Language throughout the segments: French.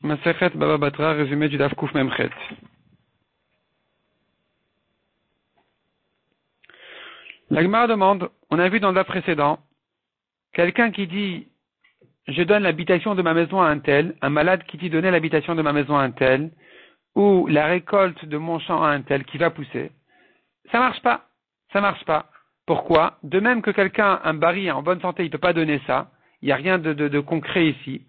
Masechet Baba Batra, résumé du Daf Kuf Memchet. La Gemara demande, on a vu dans le Daf précédent, quelqu'un qui dit je donne l'habitation de ma maison à un tel, un malade qui dit donner l'habitation de ma maison à un tel, ou la récolte de mon champ à un tel qui va pousser. Ça marche pas. Pourquoi? De même que quelqu'un, un bari en bonne santé, il peut pas donner ça. Il n'y a rien de concret ici.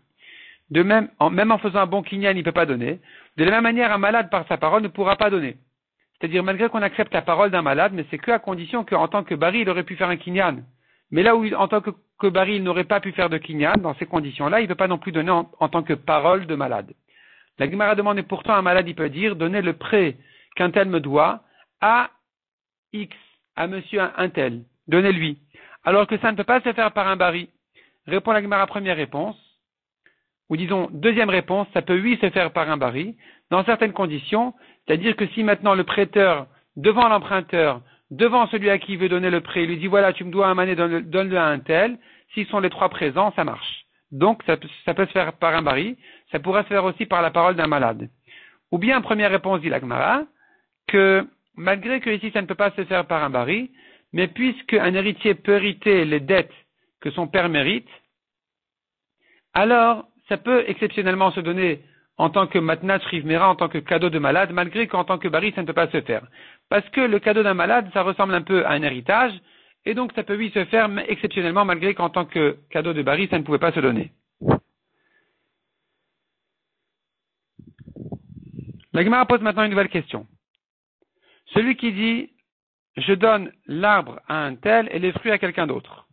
De même, même en faisant un bon kinyan, il ne peut pas donner. De la même manière, un malade, par sa parole, ne pourra pas donner. C'est-à-dire, malgré qu'on accepte la parole d'un malade, mais c'est qu'à condition qu'en tant que bari, il aurait pu faire un kinyan. Mais là où, en tant que bari, il n'aurait pas pu faire de kinyan, dans ces conditions-là, il ne peut pas non plus donner en tant que parole de malade. La Gemara demande, et pourtant, un malade, il peut dire, donner le prêt qu'un tel me doit à X, à monsieur un tel. Donnez-lui. Alors que ça ne peut pas se faire par un bari. Répond la Gemara, première réponse. Ou disons, deuxième réponse, ça peut oui se faire par un bari, dans certaines conditions, c'est-à-dire que si maintenant le prêteur, devant l'emprunteur, devant celui à qui il veut donner le prêt, il lui dit voilà, tu me dois un mané, donne-le à un tel, s'ils sont les trois présents, ça marche. Donc, ça peut se faire par un bari, ça pourrait se faire aussi par la parole d'un malade. Ou bien, première réponse, dit la Gemara, que malgré que ici ça ne peut pas se faire par un bari, mais puisque un héritier peut hériter les dettes que son père mérite, alors, ça peut exceptionnellement se donner en tant que matnach rivmera, en tant que cadeau de malade, malgré qu'en tant que bari, ça ne peut pas se faire. Parce que le cadeau d'un malade, ça ressemble un peu à un héritage, et donc ça peut oui se faire, mais exceptionnellement, malgré qu'en tant que cadeau de bari, ça ne pouvait pas se donner. La Gemara pose maintenant une nouvelle question. Celui qui dit, je donne l'arbre à un tel et les fruits à quelqu'un d'autre.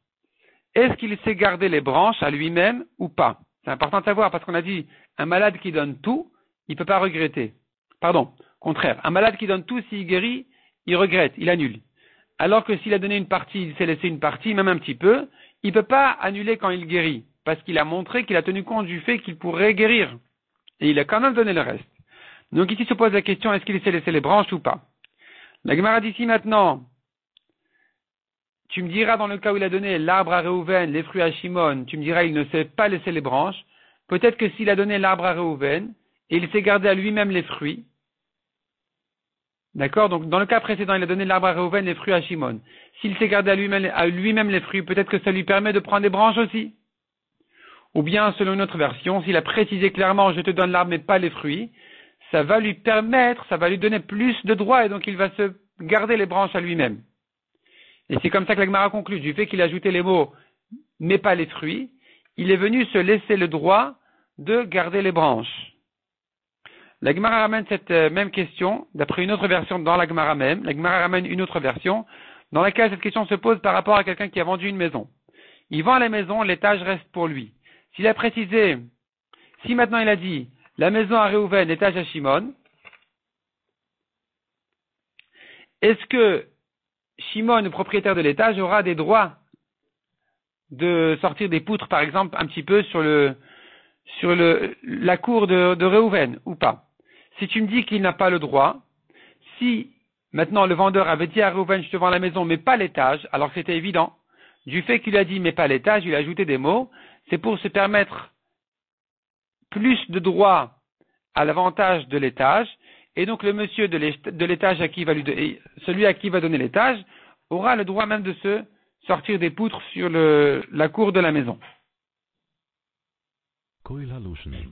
Est-ce qu'il sait garder les branches à lui-même ou pas? C'est important de savoir parce qu'on a dit un malade qui donne tout, il ne peut pas regretter. Pardon, contraire. Un malade qui donne tout, s'il guérit, il regrette, il annule. Alors que s'il a donné une partie, il s'est laissé une partie, même un petit peu, il ne peut pas annuler quand il guérit parce qu'il a montré qu'il a tenu compte du fait qu'il pourrait guérir. Et il a quand même donné le reste. Donc ici se pose la question, est-ce qu'il s'est laissé les branches ou pas? La Gemara dit ici maintenant, tu me diras dans le cas où il a donné l'arbre à Réhouven, les fruits à Shimon, tu me diras il ne sait pas laisser les branches. Peut-être que s'il a donné l'arbre à Réhouven et il s'est gardé à lui-même les fruits, d'accord? Donc dans le cas précédent, il a donné l'arbre à Réhouven, les fruits à Shimon. S'il s'est gardé à lui-même les fruits, peut-être que ça lui permet de prendre des branches aussi. Ou bien, selon une autre version, s'il a précisé clairement je te donne l'arbre mais pas les fruits, ça va lui permettre, ça va lui donner plus de droits et donc il va se garder les branches à lui-même. Et c'est comme ça que la Gemara conclut, du fait qu'il a ajouté les mots « mais pas les fruits », il est venu se laisser le droit de garder les branches. La Gemara ramène cette même question, d'après une autre version dans la Gemara même, la Gemara ramène une autre version, dans laquelle cette question se pose par rapport à quelqu'un qui a vendu une maison. Il vend la maison, l'étage reste pour lui. S'il a précisé, si maintenant il a dit « la maison à Réhouven, l'étage à Shimon », est-ce que Shimon, le propriétaire de l'étage, aura des droits de sortir des poutres, par exemple, un petit peu sur la cour de Réhouven, ou pas? Si tu me dis qu'il n'a pas le droit, si maintenant le vendeur avait dit à Réhouven, je te vends la maison, mais pas l'étage, alors que c'était évident, du fait qu'il a dit, mais pas l'étage, il a ajouté des mots, c'est pour se permettre plus de droits à l'avantage de l'étage, et donc le monsieur de l'étage celui à qui il va donner l'étage, aura le droit même de se sortir des poutres sur la cour de la maison.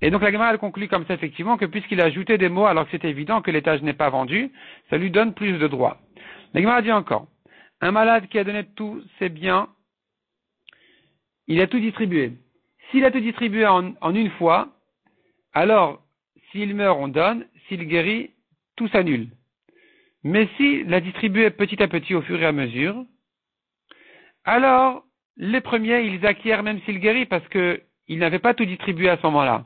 Et donc la Gemara elle conclut comme ça effectivement que puisqu'il a ajouté des mots alors que c'est évident que l'étage n'est pas vendu, ça lui donne plus de droits. La Gemara dit encore, un malade qui a donné tous ses biens, il a tout distribué. S'il a tout distribué en une fois, alors s'il meurt on donne, s'il guérit, tout s'annule. Mais s'il l'a distribué petit à petit au fur et à mesure, alors les premiers ils acquièrent même s'il guérit parce que il n'avait pas tout distribué à ce moment-là.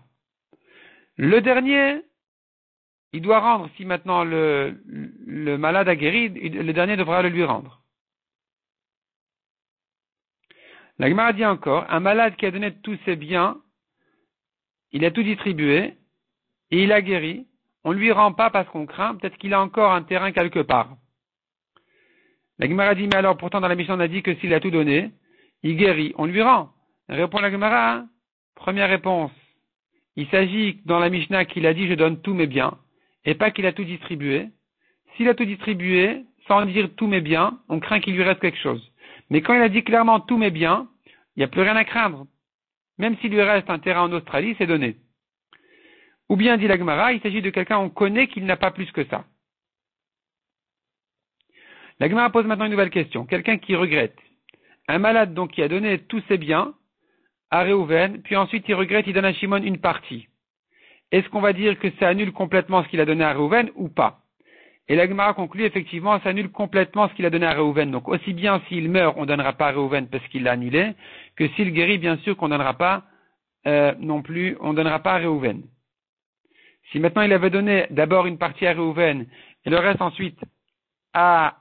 Le dernier, il doit rendre, si maintenant le malade a guéri, le dernier devra le lui rendre. La Gemara dit encore, un malade qui a donné tous ses biens, il a tout distribué, et il a guéri, on ne lui rend pas parce qu'on craint, peut-être qu'il a encore un terrain quelque part. La Gemara dit, mais alors pourtant dans la Mishnah on a dit que s'il a tout donné, il guérit, on lui rend. Répond la Gemara, première réponse, il s'agit dans la Mishnah qu'il a dit je donne tous mes biens, et pas qu'il a tout distribué. S'il a tout distribué, sans dire tous mes biens, on craint qu'il lui reste quelque chose. Mais quand il a dit clairement tous mes biens, il n'y a plus rien à craindre. Même s'il lui reste un terrain en Australie, c'est donné. Ou bien, dit la Gemara, il s'agit de quelqu'un, on connaît qu'il n'a pas plus que ça. La Gemara pose maintenant une nouvelle question. Quelqu'un qui regrette. Un malade, donc, qui a donné tous ses biens à Réhouven, puis ensuite il regrette, il donne à Shimon une partie. Est-ce qu'on va dire que ça annule complètement ce qu'il a donné à Réhouven ou pas? Et la Gemara conclut, effectivement, ça annule complètement ce qu'il a donné à Réhouven. Donc, aussi bien s'il meurt, on ne donnera pas à Réhouven parce qu'il l'a annulé, que s'il guérit, bien sûr qu'on ne donnera pas non plus, on ne donnera pas à Réhouven. Si maintenant il avait donné d'abord une partie à Réhouven et le reste ensuite à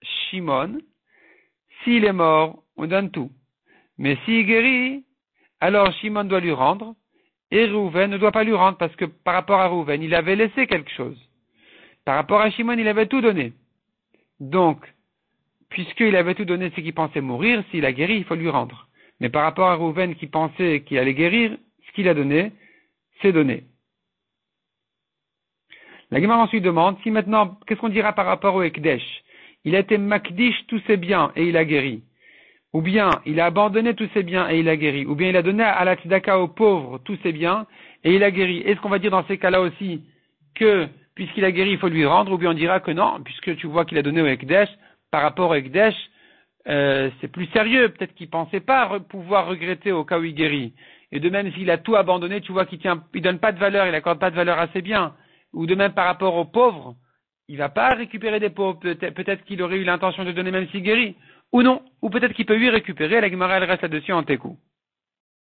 Shimon, s'il est mort, on donne tout. Mais s'il guérit, alors Shimon doit lui rendre et Réhouven ne doit pas lui rendre parce que par rapport à Réhouven, il avait laissé quelque chose. Par rapport à Shimon, il avait tout donné. Donc, puisqu'il avait tout donné, c'est qu'il pensait mourir, s'il a guéri, il faut lui rendre. Mais par rapport à Réhouven qui pensait qu'il allait guérir, ce qu'il a donné, c'est donné. La Gemara ensuite demande, si maintenant, qu'est-ce qu'on dira par rapport au Ekdesh? Il a été makdish tous ses biens et il a guéri. Ou bien, il a abandonné tous ses biens et il a guéri. Ou bien, il a donné à la tzedaka aux pauvres tous ses biens et il a guéri. Est-ce qu'on va dire dans ces cas-là aussi que, puisqu'il a guéri, il faut lui rendre? Ou bien on dira que non, puisque tu vois qu'il a donné au Ekdesh, par rapport au Ekdesh, c'est plus sérieux. Peut-être qu'il pensait pas pouvoir regretter au cas où il guérit. Et de même, s'il a tout abandonné, tu vois qu'il donne pas de valeur, il accorde pas de valeur à ses biens. Ou de même par rapport aux pauvres, il va pas récupérer des pauvres. Peut-être qu'il aurait eu l'intention de donner même s'il guérit. Ou non. Ou peut-être qu'il peut lui récupérer. La Gemara, elle reste là-dessus en tékou.